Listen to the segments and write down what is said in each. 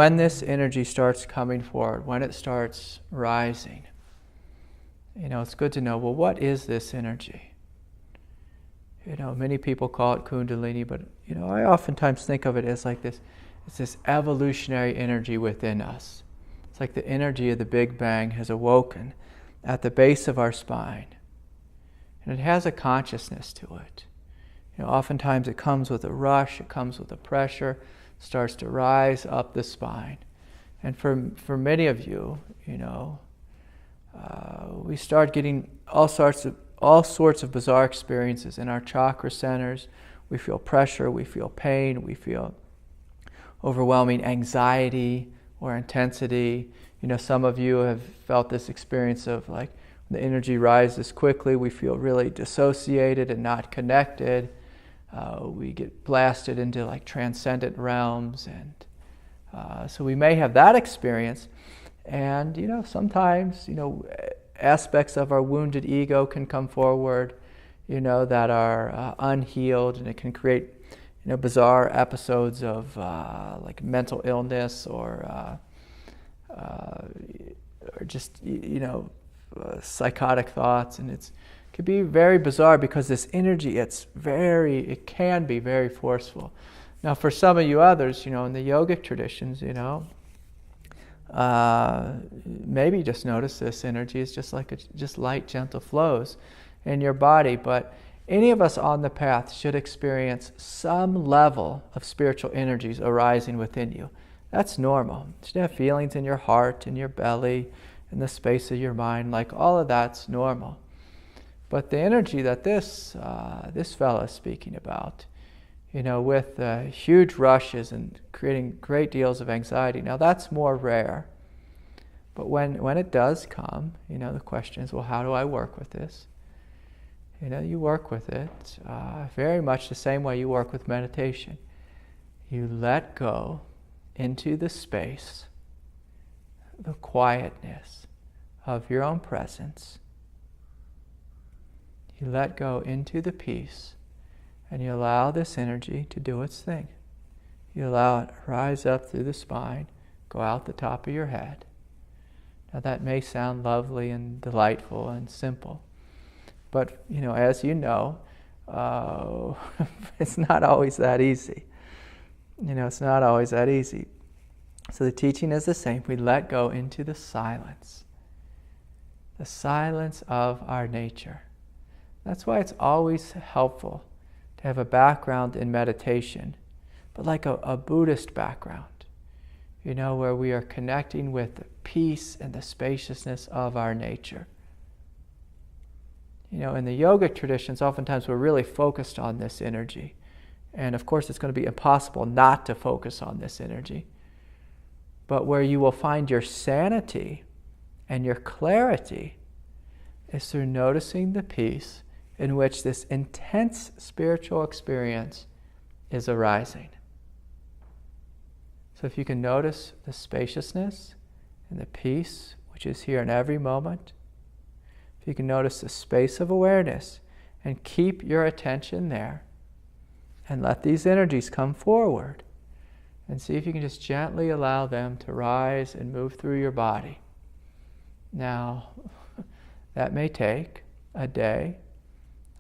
when this energy starts coming forward, when it starts rising, it's good to know, well, what is this energy? Many people call it Kundalini, but, I oftentimes think of it as like this. It's this evolutionary energy within us. It's like the energy of the Big Bang has awoken at the base of our spine. And it has a consciousness to it. Oftentimes it comes with a rush, it comes with a pressure, starts to rise up the spine. And for many of you, we start getting all sorts of bizarre experiences in our chakra centers. We feel pressure, we feel pain, we feel overwhelming anxiety or intensity. Some of you have felt this experience of like when the energy rises quickly, we feel really dissociated and not connected. We get blasted into like transcendent realms, and so we may have that experience. And sometimes aspects of our wounded ego can come forward, that are unhealed, and it can create bizarre episodes of like mental illness or just psychotic thoughts, and it could be very bizarre because this energy it can be very forceful. Now, for some of you others, in the yogic traditions, maybe just notice this energy is just light, gentle flows in your body. But any of us on the path should experience some level of spiritual energies arising within you. That's normal. You should have feelings in your heart, in your belly, in the space of your mind. Like all of that's normal. But the energy that this fellow is speaking about, with huge rushes and creating great deals of anxiety, now that's more rare. But when it does come, the question is, well, how do I work with this? You work with it very much the same way you work with meditation. You let go into the space, the quietness of your own presence. You let go into the peace, and you allow this energy to do its thing. You allow it to rise up through the spine, go out the top of your head. Now that may sound lovely and delightful and simple, but as you know, it's not always that easy. It's not always that easy. So the teaching is the same. We let go into the silence of our nature. That's why it's always helpful to have a background in meditation, but like a Buddhist background, where we are connecting with the peace and the spaciousness of our nature. In the yogic traditions, oftentimes we're really focused on this energy. And of course, it's going to be impossible not to focus on this energy. But where you will find your sanity and your clarity is through noticing the peace in which this intense spiritual experience is arising. So if you can notice the spaciousness and the peace which is here in every moment, if you can notice the space of awareness and keep your attention there, and let these energies come forward, and see if you can just gently allow them to rise and move through your body. Now, that may take a day,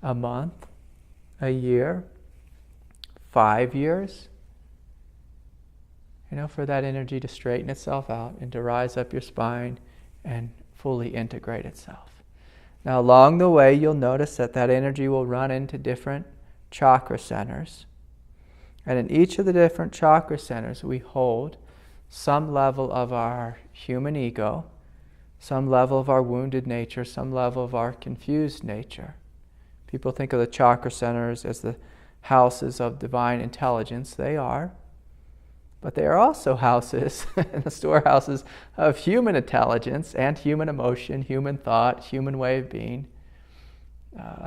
a month, a year, 5 years, for that energy to straighten itself out and to rise up your spine and fully integrate itself. Now, along the way, you'll notice that energy will run into different chakra centers. And in each of the different chakra centers, we hold some level of our human ego, some level of our wounded nature, some level of our confused nature. People think of the chakra centers as the houses of divine intelligence. They are. But they are also houses, the storehouses of human intelligence and human emotion, human thought, human way of being.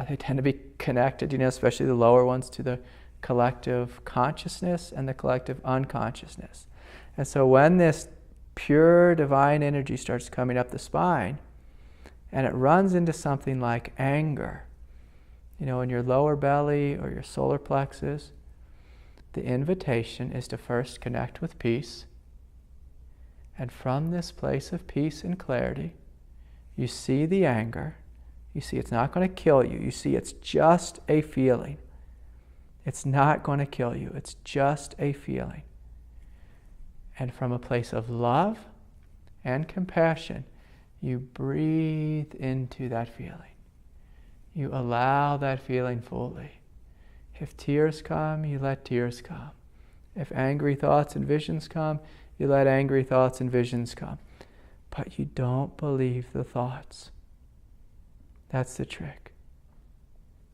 They tend to be connected, especially the lower ones, to the collective consciousness and the collective unconsciousness. And so when this pure divine energy starts coming up the spine, and it runs into something like anger, in your lower belly or your solar plexus, the invitation is to first connect with peace, And from this place of peace and clarity, you see the anger. You see it's not going to kill you. You see it's just a feeling. It's not going to kill you. It's just a feeling. And from a place of love and compassion, you breathe into that feeling. You allow that feeling fully. If tears come, you let tears come. If angry thoughts and visions come, you let angry thoughts and visions come. But you don't believe the thoughts. That's the trick.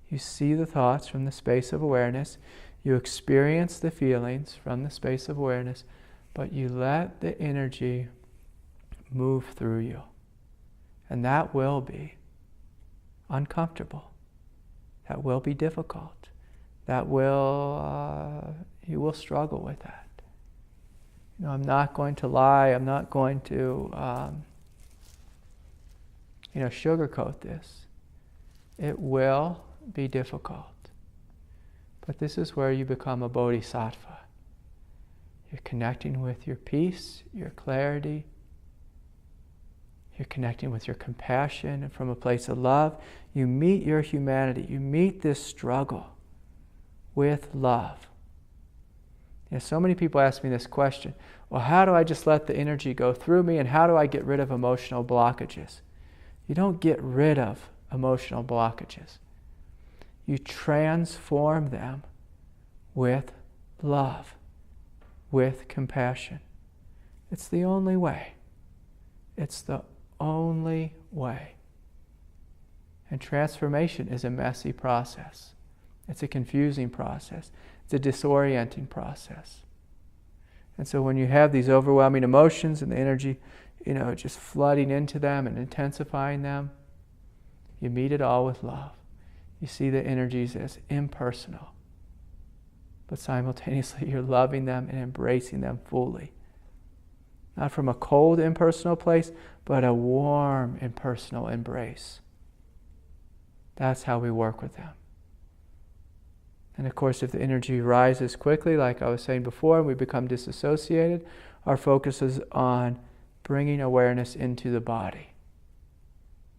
You see the thoughts from the space of awareness. You experience the feelings from the space of awareness, but you let the energy move through you. And that will be uncomfortable. That will be difficult. That will, you will struggle with that. I'm not going to lie. I'm not going to, sugarcoat this. It will be difficult. But this is where you become a bodhisattva. You're connecting with your peace, your clarity. You're connecting with your compassion, and from a place of love, you meet your humanity. You meet this struggle with love. So many people ask me this question, well, how do I just let the energy go through me, and how do I get rid of emotional blockages? You don't get rid of emotional blockages. You transform them with love, with compassion. It's the only way. It's the only way. And transformation is a messy process. It's a confusing process. It's a disorienting process. And so when you have these overwhelming emotions and the energy, just flooding into them and intensifying them, you meet it all with love. You see the energies as impersonal, but simultaneously you're loving them and embracing them fully. Not from a cold, impersonal place, but a warm, impersonal embrace. That's how we work with them. And of course, if the energy rises quickly, like I was saying before, and we become disassociated, our focus is on bringing awareness into the body,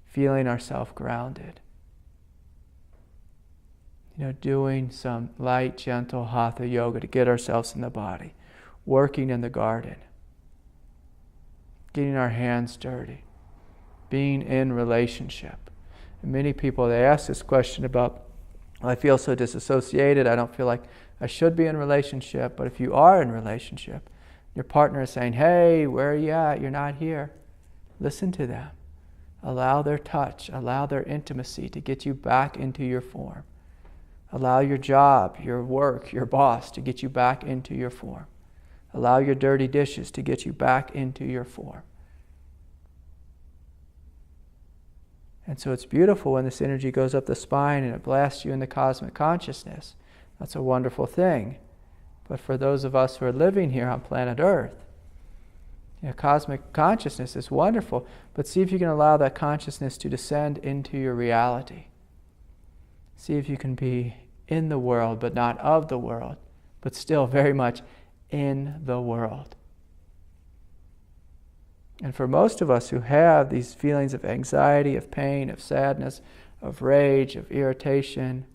feeling ourselves grounded. Doing some light, gentle hatha yoga to get ourselves in the body, working in the garden, getting our hands dirty, being in relationship. And many people, they ask this question about, I feel so disassociated, I don't feel like I should be in a relationship. But if you are in a relationship, your partner is saying, hey, where are you at? You're not here. Listen to them. Allow their touch, allow their intimacy to get you back into your form. Allow your job, your work, your boss to get you back into your form. Allow your dirty dishes to get you back into your form. And so it's beautiful when this energy goes up the spine and it blasts you in the cosmic consciousness. That's a wonderful thing. But for those of us who are living here on planet Earth, cosmic consciousness is wonderful, but see if you can allow that consciousness to descend into your reality. See if you can be in the world, but not of the world, but still very much in the world. And for most of us who have these feelings of anxiety, of pain, of sadness, of rage, of irritation,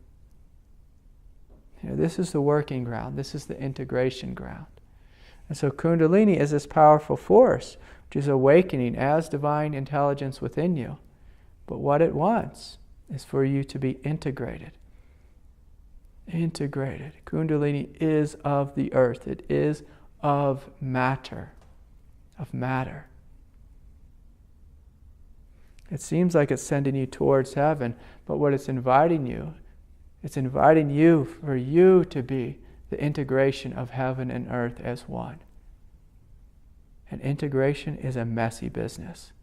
this is the working ground. This is the integration ground. And so Kundalini is this powerful force, which is awakening as divine intelligence within you. But what it wants is for you to be integrated. Integrated. Kundalini is of the earth. It is of matter. Of matter. It seems like it's sending you towards heaven, but what it's inviting you for you to be the integration of heaven and earth as one. And integration is a messy business.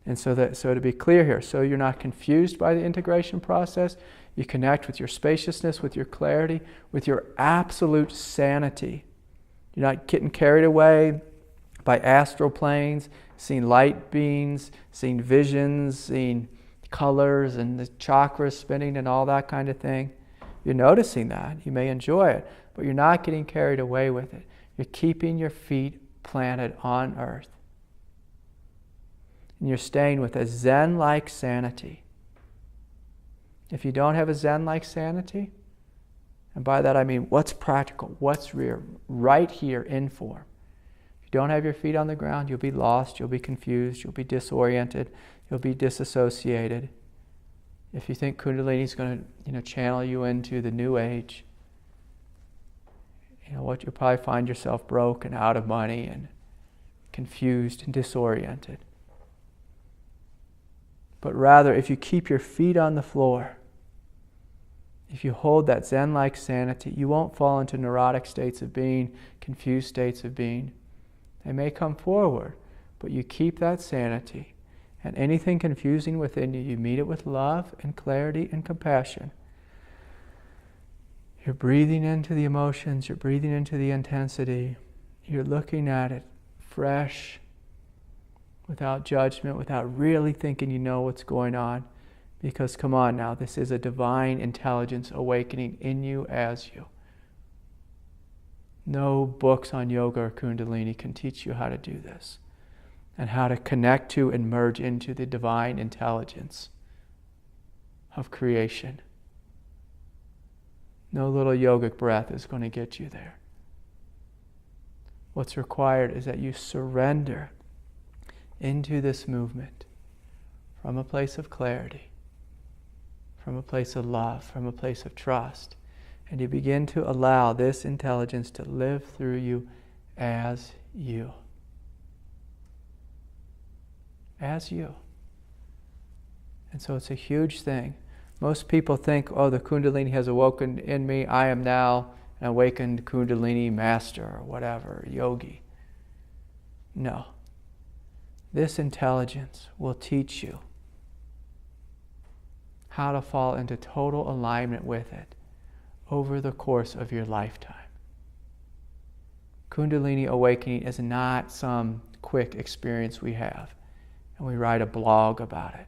And so to be clear here, so you're not confused by the integration process, you connect with your spaciousness, with your clarity, with your absolute sanity. You're not getting carried away by astral planes, seeing light beings, seeing visions, seeing colors and the chakras spinning and all that kind of thing. You're noticing that. You may enjoy it, but you're not getting carried away with it. You're keeping your feet planet on earth. And you're staying with a Zen-like sanity. If you don't have a Zen-like sanity, and by that I mean what's practical, what's real, right here in form. If you don't have your feet on the ground, you'll be lost, you'll be confused, you'll be disoriented, you'll be disassociated. If you think Kundalini is going to, channel you into the new age, what you'll probably find yourself broke and out of money and confused and disoriented. But rather, if you keep your feet on the floor, if you hold that Zen-like sanity, you won't fall into neurotic states of being, confused states of being. They may come forward, but you keep that sanity. And anything confusing within you, you meet it with love and clarity and compassion. You're breathing into the emotions, you're breathing into the intensity. You're looking at it fresh, without judgment, without really thinking you know what's going on. Because come on now, this is a divine intelligence awakening in you as you. No books on yoga or Kundalini can teach you how to do this and how to connect to and merge into the divine intelligence of creation. No little yogic breath is going to get you there. What's required is that you surrender into this movement from a place of clarity, from a place of love, from a place of trust, and you begin to allow this intelligence to live through you as you. As you. And so it's a huge thing. Most people think, oh, the Kundalini has awoken in me. I am now an awakened Kundalini master or whatever, yogi. No. This intelligence will teach you how to fall into total alignment with it over the course of your lifetime. Kundalini awakening is not some quick experience we have and we write a blog about it.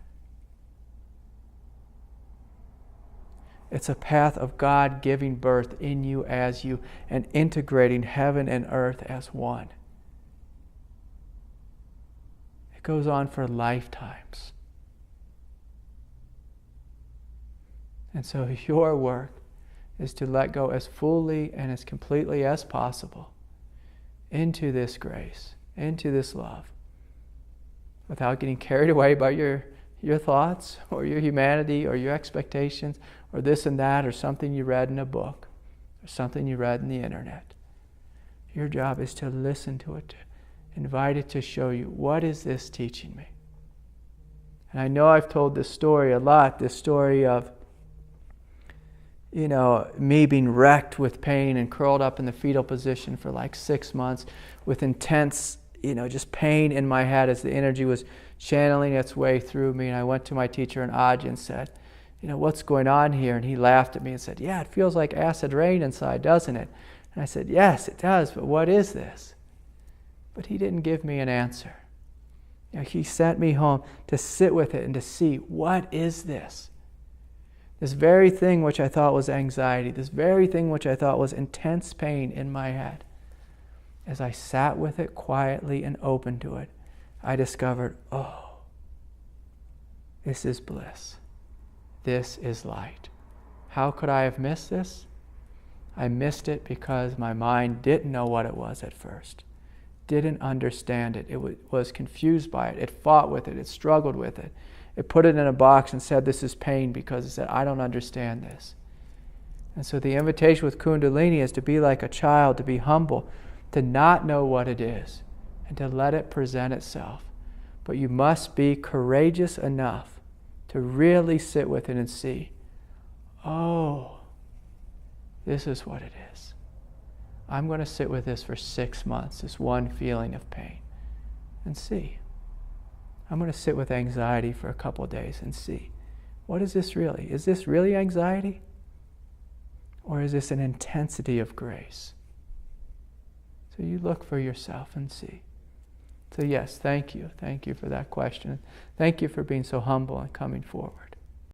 It's a path of God giving birth in you as you and integrating heaven and earth as one. It goes on for lifetimes. And so your work is to let go as fully and as completely as possible into this grace, into this love, without getting carried away by your thoughts or your humanity or your expectations or this and that or something you read in a book or something you read in the internet. Your job is to listen to it, to invite it to show you, what is this teaching me? And I know I've told this story a lot, this story of me being wrecked with pain and curled up in the fetal position for like 6 months with intense, just pain in my head as the energy was channeling its way through me. And I went to my teacher in Adyashanti and said, what's going on here? And he laughed at me and said, yeah, it feels like acid rain inside, doesn't it? And I said, yes, it does, but what is this? But he didn't give me an answer. He sent me home to sit with it and to see, what is this? This very thing which I thought was anxiety, this very thing which I thought was intense pain in my head. As I sat with it quietly and open to it, I discovered, oh, this is bliss. This is light. How could I have missed this? I missed it because my mind didn't know what it was at first. Didn't understand it. It was confused by it. It fought with it. It struggled with it. It put it in a box and said, this is pain, because it said, I don't understand this. And so the invitation with Kundalini is to be like a child, to be humble, to not know what it is, and to let it present itself. But you must be courageous enough to really sit with it and see, oh, this is what it is. I'm going to sit with this for 6 months, this one feeling of pain, and see. I'm going to sit with anxiety for a couple of days and see, what is this really? Is this really anxiety? Or is this an intensity of grace? So you look for yourself and see. So yes, thank you. Thank you for that question. Thank you for being so humble and coming forward.